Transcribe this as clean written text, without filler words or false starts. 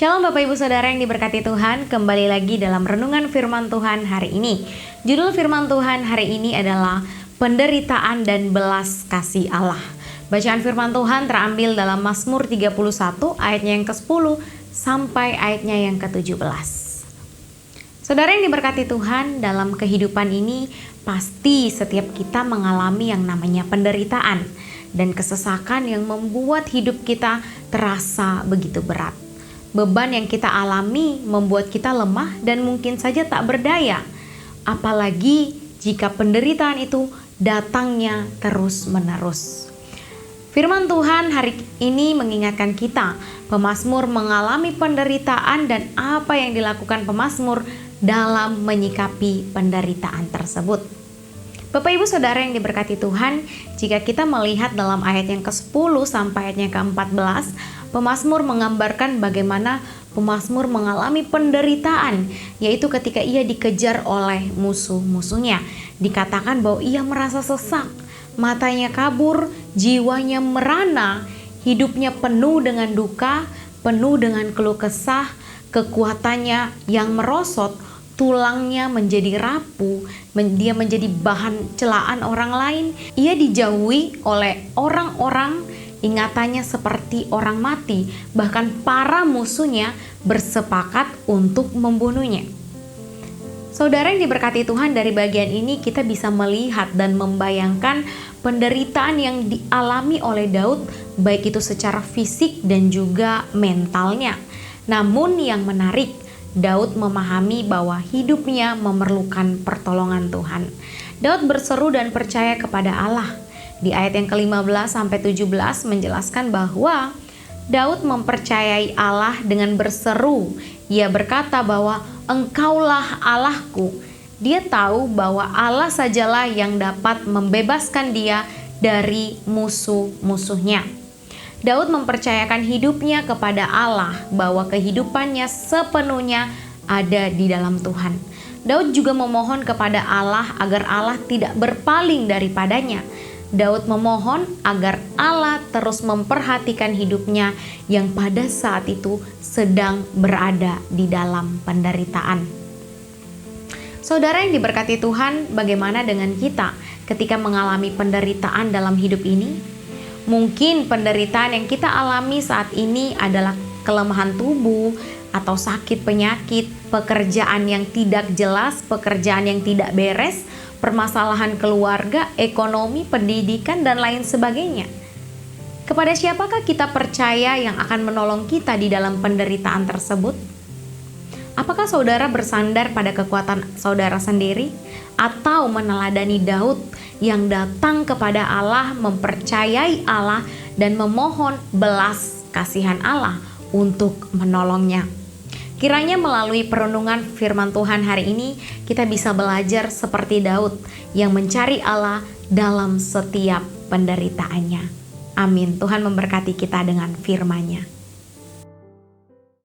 Shalom Bapak Ibu Saudara yang diberkati Tuhan, kembali lagi dalam Renungan Firman Tuhan hari ini. Judul Firman Tuhan hari ini adalah Penderitaan dan Belas Kasih Allah. Bacaan Firman Tuhan terambil dalam Mazmur 31 ayatnya yang ke-10 sampai ayatnya yang ke-17. Saudara yang diberkati Tuhan, dalam kehidupan ini pasti setiap kita mengalami yang namanya penderitaan dan kesesakan yang membuat hidup kita terasa begitu berat. Beban yang kita alami membuat kita lemah dan mungkin saja tak berdaya. Apalagi jika penderitaan itu datangnya terus-menerus. Firman Tuhan hari ini mengingatkan kita, pemazmur mengalami penderitaan dan apa yang dilakukan pemazmur dalam menyikapi penderitaan tersebut. Bapak Ibu Saudara yang diberkati Tuhan, jika kita melihat dalam ayat yang ke-10 sampai ayat yang ke-14, pemazmur menggambarkan bagaimana pemazmur mengalami penderitaan, yaitu ketika ia dikejar oleh musuh-musuhnya. Dikatakan bahwa ia merasa sesak, matanya kabur, jiwanya merana, hidupnya penuh dengan duka, penuh dengan keluh kesah, kekuatannya yang merosot, tulangnya menjadi rapuh, dia menjadi bahan celaan orang lain. Ia dijauhi oleh orang-orang, ingatannya seperti orang mati, bahkan para musuhnya bersepakat untuk membunuhnya. Saudara yang diberkati Tuhan, dari bagian ini kita bisa melihat dan membayangkan penderitaan yang dialami oleh Daud, baik itu secara fisik dan juga mentalnya. Namun yang menarik, Daud memahami bahwa hidupnya memerlukan pertolongan Tuhan. Daud berseru dan percaya kepada Allah. Di ayat yang ke-15 sampai 17 menjelaskan bahwa Daud mempercayai Allah dengan berseru. Ia berkata bahwa Engkaulah Allahku. Dia tahu bahwa Allah sajalah yang dapat membebaskan dia dari musuh-musuhnya. Daud mempercayakan hidupnya kepada Allah, bahwa kehidupannya sepenuhnya ada di dalam Tuhan. Daud juga memohon kepada Allah agar Allah tidak berpaling daripadanya. Daud memohon agar Allah terus memperhatikan hidupnya yang pada saat itu sedang berada di dalam penderitaan. Saudara yang diberkati Tuhan, bagaimana dengan kita ketika mengalami penderitaan dalam hidup ini? Mungkin penderitaan yang kita alami saat ini adalah kelemahan tubuh atau sakit penyakit, pekerjaan yang tidak jelas, pekerjaan yang tidak beres, permasalahan keluarga, ekonomi, pendidikan, dan lain sebagainya. Kepada siapakah kita percaya yang akan menolong kita di dalam penderitaan tersebut? Apakah saudara bersandar pada kekuatan saudara sendiri atau meneladani Daud yang datang kepada Allah, mempercayai Allah dan memohon belas kasihan Allah untuk menolongnya? Kiranya melalui perenungan firman Tuhan hari ini kita bisa belajar seperti Daud yang mencari Allah dalam setiap penderitaannya. Amin. Tuhan memberkati kita dengan firman-Nya.